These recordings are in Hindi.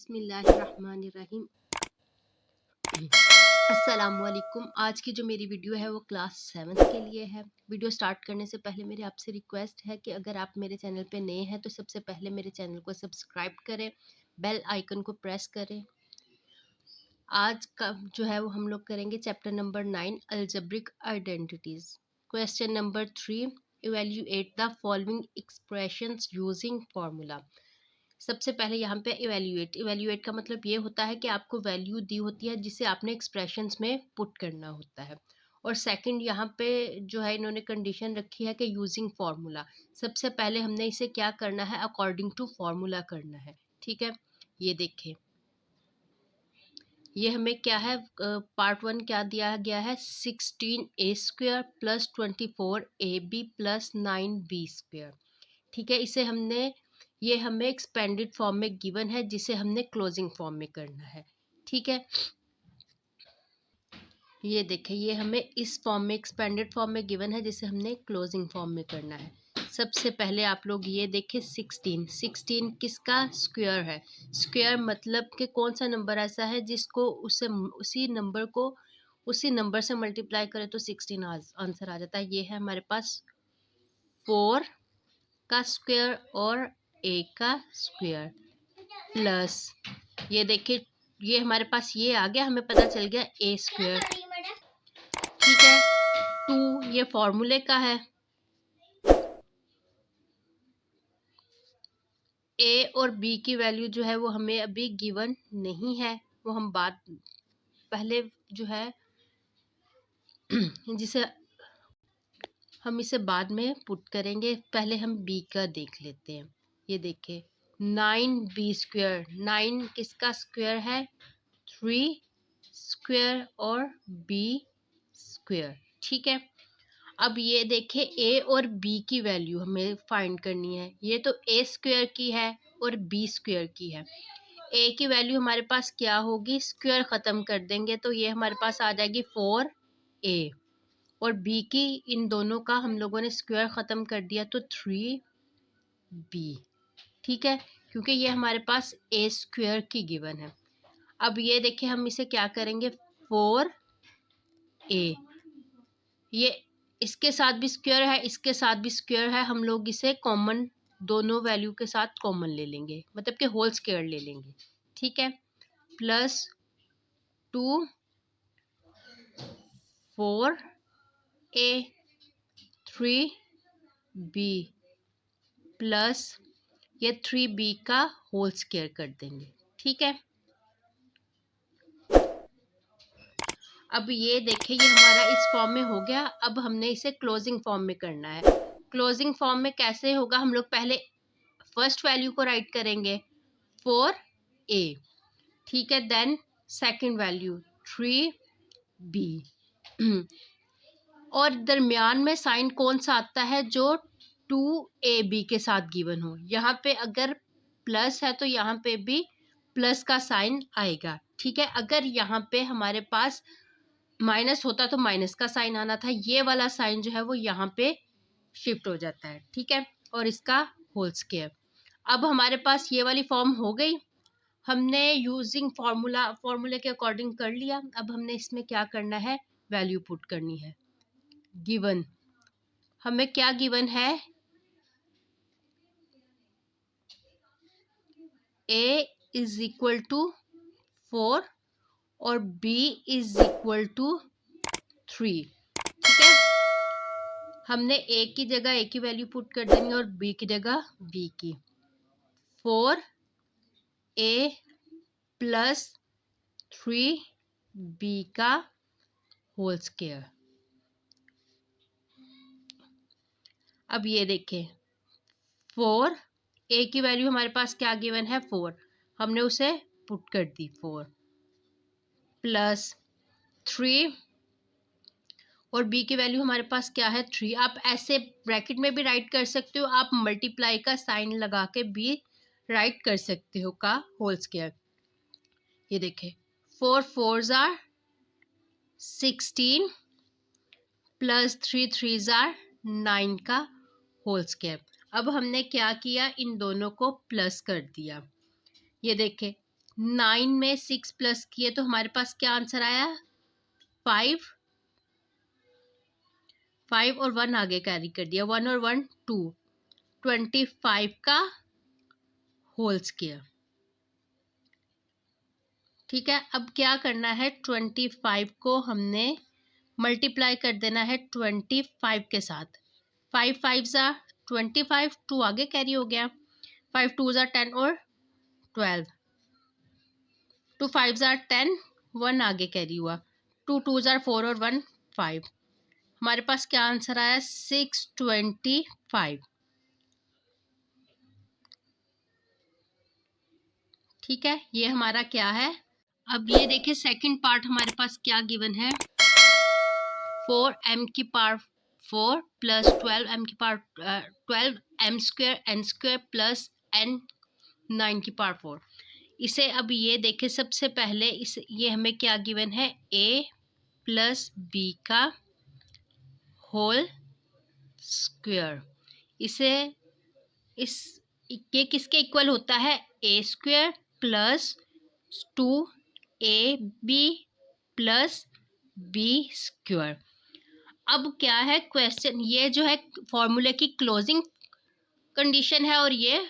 बिस्मिल्लाहिर्रहमानिर्रहीम। अस्सलामुअलैकुम। आज की जो मेरी वीडियो है वो क्लास 7 के लिए है। वीडियो स्टार्ट करने से पहले मेरी आपसे रिक्वेस्ट है कि अगर आप मेरे चैनल पे नए हैं तो सबसे पहले मेरे चैनल को सब्सक्राइब करें, बेल आइकन को प्रेस करें। आज का जो है वो हम लोग करेंगे chapter number 9 algebraic identities. Question number 3, evaluate the following expressions using formula. सबसे पहले यहाँ पे इवेल्युएट का मतलब ये होता है कि आपको वैल्यू दी होती है जिसे आपने एक्सप्रेशंस में पुट करना होता है। और सेकंड यहाँ पे जो है इन्होंने कंडीशन रखी है कि यूजिंग फार्मूला। सबसे पहले हमने इसे क्या करना है, अकॉर्डिंग टू फार्मूला करना है। ठीक है, ये देखें, ये हमें क्या है, पार्ट 1 क्या दिया गया है, 16a² plus 24ab plus 9b²। ठीक है, इसे हमने, ये हमें एक्सपेंडेड फॉर्म में गिवन है जिसे हमने क्लोजिंग फॉर्म में करना है। ठीक है, ये देखें, ये हमें इस फॉर्म में एक्सपेंडेड फॉर्म में गिवन है जिसे हमने क्लोजिंग फॉर्म में करना है। सबसे पहले आप लोग ये देखें, 16 किसका स्क्वायर है। स्क्वायर मतलब कि कौन सा नंबर ऐसा है जिसको उसी नंबर से मल्टीप्लाई करें तो 16 आंसर आ जाता है। ये है हमारे पास 4 का स्क्वायर और a का स्क्वायर प्लस, ये देखिए, ये हमारे पास ये आ गया, हमें पता चल गया a²। ठीक है, 2 ये फॉर्मूले का है। a और b की वैल्यू जो है वो हमें अभी गिवन नहीं है, वो हम पहले जो है जिसे हम इसे बाद में पुट करेंगे। पहले हम b का देख लेते हैं। ये देखिए, 9b², 9 किसका स्क्वायर है, 3² और b²। ठीक है, अब ये देखें, a और b की वैल्यू हमें फाइंड करनी है। ये तो a² की है और b² की है। a की वैल्यू हमारे पास क्या होगी, स्क्वायर ख़त्म कर देंगे तो ये हमारे पास आ जाएगी 4a, और b की, इन दोनों का हम लोगों ने स्क्वायर ख़त्म कर दिया तो 3b। ठीक है, क्योंकि ये हमारे पास a² की गिवन है। अब ये देखिए, हम इसे क्या करेंगे, 4a, ये इसके साथ भी स्क्वायर है, इसके साथ भी स्क्वायर है, हम लोग इसे कॉमन, दोनों वैल्यू के साथ कॉमन ले लेंगे, मतलब कि होल स्क्वायर ले लेंगे। ठीक है, प्लस 2 4a 3b प्लस ये 3b का होल स्क्वायर कर देंगे। ठीक है, अब ये देखिए, ये हमारा इस फॉर्म में हो गया। अब हमने इसे क्लोजिंग फॉर्म में करना है। क्लोजिंग फॉर्म में कैसे होगा, हम लोग पहले फर्स्ट वैल्यू को राइट करेंगे 4a। ठीक है, देन सेकंड वैल्यू 3b और दरमियान में साइन कौन सा आता है, जो 2ab के साथ गिवन हो। यहाँ पे अगर प्लस है तो यहाँ पे भी प्लस का साइन आएगा। ठीक है, अगर यहाँ पे हमारे पास माइनस होता तो माइनस का साइन आना था, ये वाला साइन जो है वो यहाँ पे शिफ्ट हो जाता है। ठीक है, और इसका होल स्क्वायर। अब हमारे पास ये वाली फॉर्म हो गई, हमने यूजिंग फॉर्मूले के अकॉर्डिंग कर लिया। अब हमने इसमें क्या करना है, वैल्यू पुट करनी है। गिवन हमें क्या गिवन है, a इज इक्वल टू 4 और b इज इक्वल टू 3। ठीक है, हमने a की जगह a की वैल्यू पुट कर देनी और b की जगह b की। 4a प्लस 3b का होल स्क्वायर। अब ये देखें, 4a की वैल्यू हमारे पास क्या गिवन है, 4, हमने उसे पुट कर दी, 4 प्लस 3 और b की वैल्यू हमारे पास क्या है, 3। आप ऐसे ब्रैकेट में भी राइट कर सकते हो, आप मल्टीप्लाई का साइन लगा के भी राइट कर सकते हो का होल स्क्वायर। ये देखें, 4 4s are 16 plus 3 3s are 9 का होल स्क्वायर। अब हमने क्या किया, इन दोनों को प्लस कर दिया। ये देखें, 9 में 6 प्लस किए तो हमारे पास क्या आंसर आया? 5 और 1 आगे कैरी कर दिया, 1 और 1 2, 25 का होल स्क्वायर। ठीक है, अब क्या करना है, 25 को हमने मल्टीप्लाई कर देना है 25 के साथ। 5 5 ज़ा 25, 2 आगे कैरी हो गया, 5 2 ज़ा 10 और 12, 2 5 ज़ा 10, 1 आगे कैरी हुआ, 2 2 ज़ा 4 और 1 5। हमारे पास क्या आंसर आया? 625। ठीक है, ये हमारा क्या है। अब ये देखिए सेकंड पार्ट हमारे पास क्या गिवन है, 4m की पावर 4 प्लस 12m की power 12m square n square plus n 9 की पावर 4। इसे अब ये देखें, सबसे पहले ये हमें क्या गिवन है, a प्लस b का होल स्क्वायर। इसे ये किसके इक्वल होता है, a square plus 2ab plus b square. अब क्या है क्वेश्चन, ये जो है फॉर्मूले की क्लोजिंग कंडीशन है और ये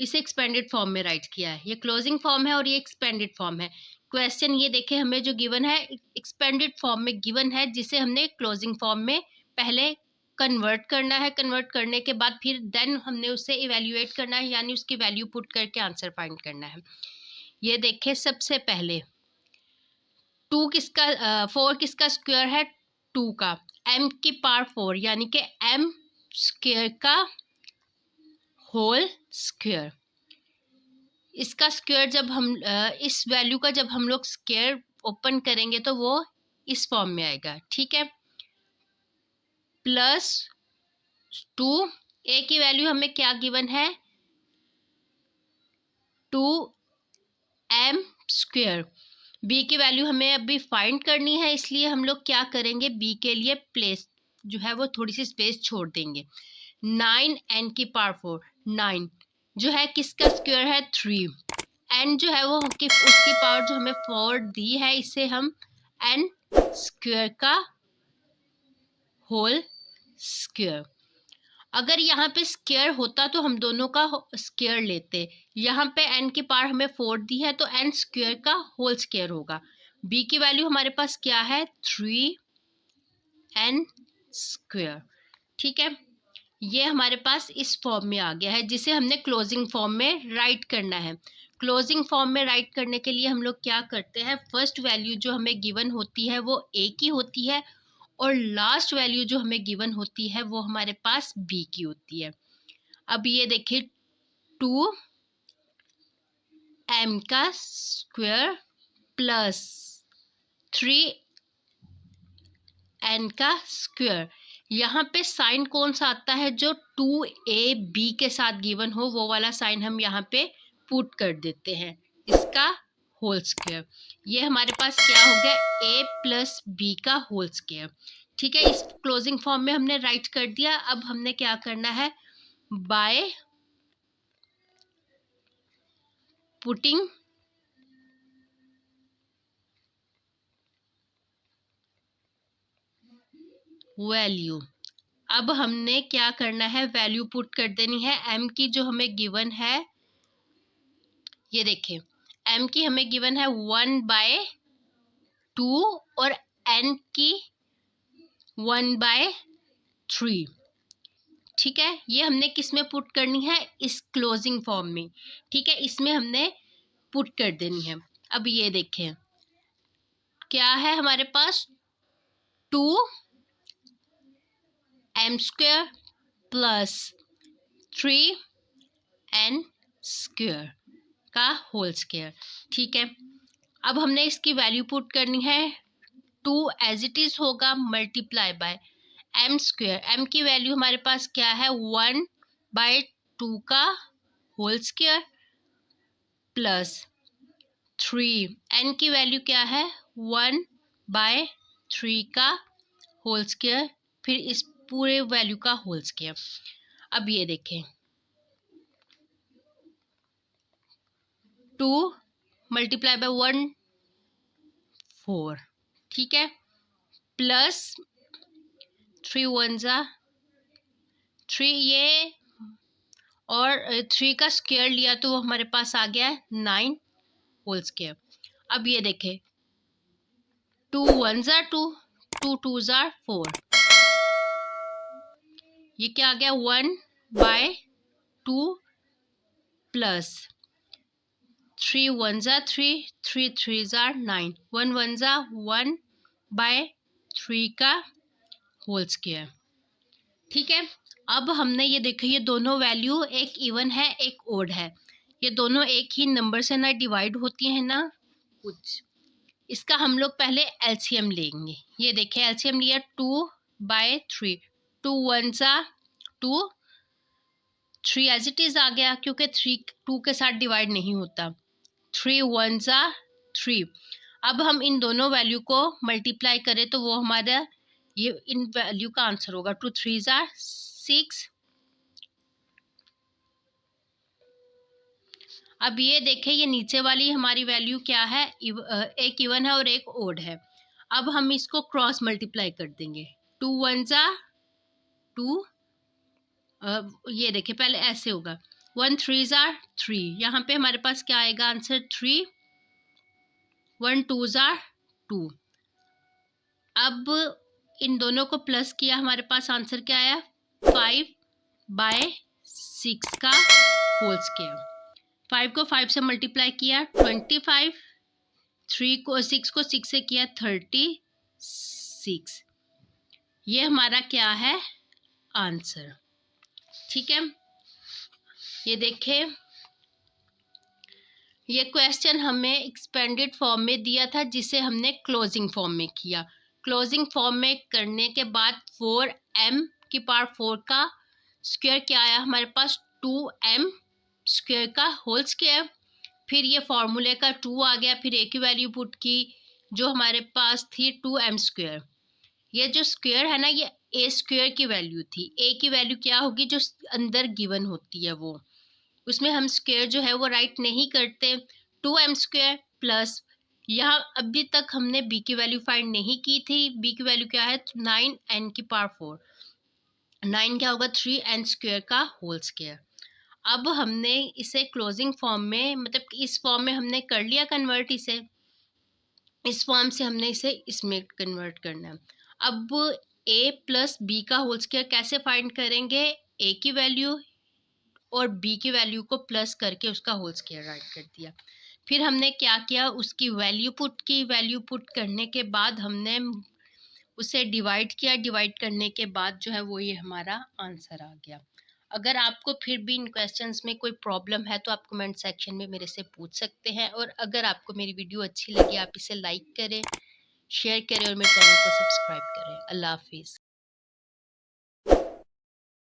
इसे एक्सपेंडेड फॉर्म में राइट किया है। ये क्लोजिंग फॉर्म है और ये एक्सपेंडेड फॉर्म है। क्वेश्चन ये देखें, हमें जो गिवन है एक्सपेंडेड फॉर्म में गिवन है, जिसे हमने क्लोजिंग फॉर्म में पहले कन्वर्ट करना है। कन्वर्ट करने के बाद फिर देन हमने उसे इवेल्युएट करना है, यानी उसकी वैल्यू पुट करके आंसर फाइंड करना है। ये देखें, सबसे पहले 4 किसका स्क्वायर है, 2 का, m की पावर 4 यानी कि m स्क्वायर का होल स्क्वायर। इसका स्क्वायर जब हम इस वैल्यू का जब हम लोग स्क्वायर ओपन करेंगे तो वो इस फॉर्म में आएगा। ठीक है, प्लस 2, a की वैल्यू हमें क्या गिवन है, 2m स्क्वायर। b की वैल्यू हमें अभी फाइंड करनी है, इसलिए हम लोग क्या करेंगे, b के लिए प्लेस जो है वो थोड़ी सी स्पेस छोड़ देंगे। 9n की पावर 4, 9 जो है किसका स्क्वायर है, 3। n जो है वो उसकी पावर जो हमें 4 दी है, इसे हम n स्क्वायर का होल स्क्वायर। अगर यहाँ पे स्क्वायर होता तो हम दोनों का स्क्वायर लेते। यहाँ पे n की पावर हमें 4 दी है तो n स्क्वायर का होल स्क्वायर होगा। b की वैल्यू हमारे पास क्या है, 3n स्क्वायर। ठीक है, ये हमारे पास इस फॉर्म में आ गया है, जिसे हमने क्लोजिंग फॉर्म में राइट करना है। क्लोजिंग फॉर्म में राइट करने के लिए हम लोग क्या करते हैं, फर्स्ट वैल्यू जो हमें गिवन होती है वो a की होती है और लास्ट वैल्यू जो हमें गिवन होती है वो हमारे पास b की होती है। अब ये देखिए, 2m का स्क्वायर प्लस 3n का स्क्वायर। यहाँ पे साइन कौन सा आता है, जो 2ab के साथ गिवन हो वो वाला साइन हम यहाँ पे पुट कर देते हैं, इसका होल स्क्वायर। ये हमारे पास क्या हो गया, a प्लस b का होल स्क्वायर। ठीक है, इस क्लोजिंग फॉर्म में हमने राइट कर दिया। अब हमने क्या करना है, बाय पुटिंग वैल्यू, अब हमने क्या करना है, वैल्यू पुट कर देनी है। m की जो हमें गिवन है, ये देखें, m की हमें गिवन है 1/2 और n की 1/3। ठीक है, ये हमने किस में पुट करनी है, इस क्लोजिंग फॉर्म में। ठीक है, इसमें हमने पुट कर देनी है। अब ये देखें क्या है हमारे पास, 2m square plus 3n square का होल स्क्वायर। ठीक है, अब हमने इसकी वैल्यू पुट करनी है, 2 एज इट इज होगा multiply by m square. m की वैल्यू हमारे पास क्या है, 1/2 का होल स्क्वायर प्लस 3n की वैल्यू क्या है, 1/3 का होल स्क्वायर, फिर इस पूरे वैल्यू का होल स्क्वायर। अब ये देखें, 2 मल्टीप्लाई बाय 1 4, ठीक है, प्लस 3 1 जा 3, ये और 3 का स्क्वायर लिया तो वो हमारे पास आ गया है 9 होल स्क्वायर। अब ये देखें 2 1 जा 2, 2 2 जा 4, ये क्या आ गया 1 बाय 2 प्लस 3 1 जा 3, 3 3 जा 9, 1 1 जा 1 बाय 3 का होल स्क्वायर, ठीक है। अब हमने ये देखा ये दोनों वैल्यू एक इवन है एक ओड है, ये दोनों एक ही नंबर से ना डिवाइड होती है ना कुछ। इसका हम लोग पहले एलसीएम लेंगे। ये देखें एलसीएम लिया 2 बाय 3, 2 1 जा 2, 3 एज इट इज आ गया क्योंकि 3 2 के साथ डिवाइड नहीं होता, 3 1 जा 3। अब हम इन दोनों वैल्यू को मल्टीप्लाई करें तो वो हमारा ये इन वैल्यू का आंसर होगा 2 3 जा 6। अब ये देखें ये नीचे वाली हमारी वैल्यू क्या है, एक इवन है और एक ओड है। अब हम इसको क्रॉस मल्टीप्लाई कर देंगे, 2 1 जा 2, ये देखें पहले ऐसे होगा 1 3 जा 3, यहाँ पे हमारे पास क्या आएगा आंसर 3, 1 2 जा 2। अब इन दोनों को प्लस किया हमारे पास आंसर क्या आया 5 बाय 6 का होल स्क्वायर। 5 को 5 से मल्टीप्लाई किया 25, 3 को 6 को 6 से किया 36, ये हमारा क्या है आंसर, ठीक है। ये देखें ये क्वेश्चन हमें एक्सपेंडेड फॉर्म में दिया था जिसे हमने क्लोजिंग फॉर्म में किया। क्लोजिंग फॉर्म में करने के बाद 4m⁴ का स्क्वायर क्या आया हमारे पास 2m स्क्वायर का होल स्क्वायर। फिर ये फॉर्मूले का 2 आ गया, फिर a की वैल्यू पुट की जो हमारे पास थी 2m²। ये जो स्क्वायर है ना ये a स्क्वायर की वैल्यू थी, a की वैल्यू क्या होगी जो अंदर गिवन होती है वो, उसमें हम स्क्वायर जो है वो राइट नहीं करते। 2m² प्लस यहाँ अभी तक हमने b की वैल्यू फाइंड नहीं की थी, b की वैल्यू क्या है 9n⁴, 9 क्या होगा 3n² का होल स्क्वायर। अब हमने इसे क्लोजिंग फॉर्म में मतलब इस फॉर्म में हमने कर लिया कन्वर्ट, इसे इस फॉर्म से हमने इसे इसमें कन्वर्ट करना है। अब a प्लस बी का होल स्क्वायर कैसे फाइंड करेंगे, a की वैल्यू और b की वैल्यू को प्लस करके उसका होल स्क्वायर राइट कर दिया। फिर हमने क्या किया उसकी वैल्यू पुट की, वैल्यू पुट करने के बाद हमने उसे डिवाइड किया, डिवाइड करने के बाद जो है वो ये हमारा आंसर आ गया। अगर आपको फिर भी इन क्वेश्चंस में कोई प्रॉब्लम है तो आप कमेंट सेक्शन में मेरे से पूछ सकते हैं, और अगर आपको मेरी वीडियो अच्छी लगी आप इसे लाइक करें, शेयर करें और मेरे चैनल को सब्सक्राइब करें। अल्लाह हाफिज़।